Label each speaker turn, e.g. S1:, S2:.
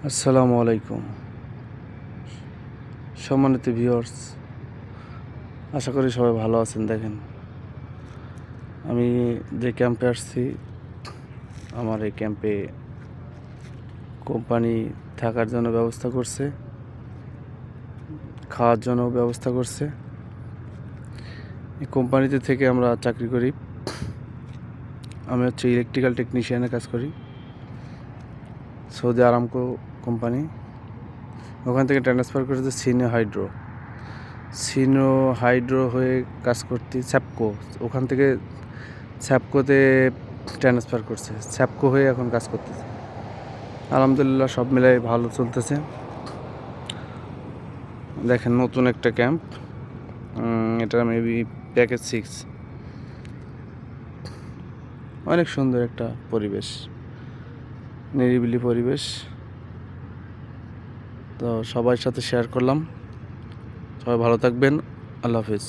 S1: আসসালামু আলাইকুম সম্মানিত ভিউয়ার্স, আশা করি সবাই ভালো আছেন। দেখেন, আমি যে ক্যাম্পে আসছি, আমার এই ক্যাম্পে কোম্পানি থাকার জন্য ব্যবস্থা করছে, খাওয়ার জন্য ব্যবস্থা করছে। এই কোম্পানিতে থেকে আমরা চাকরি করি। আমি হচ্ছে ইলেকট্রিক্যাল টেকনিশিয়ানের কাজ করি, সৌদি আরামকো কোম্পানি। ওখান থেকে ট্রান্সফার করেছে সিনো হাইড্রো হয়ে কাজ করতে স্যাপকো। ওখান থেকে স্যাপকোতে ট্রান্সফার করছে, স্যাপকো হয়ে এখন কাজ করতেছে। আলহামদুলিল্লাহ, সব মিলাই ভালো চলতেছে। দেখেন, নতুন একটা ক্যাম্প, এটা মেবি প্যাকেজ 6। অনেক সুন্দর একটা পরিবেশ, নিরিবিলি পরিবেশ। তো সবার সাথে শেয়ার করলাম। সবাই ভালো থাকবেন। আল্লাহ হাফিজ।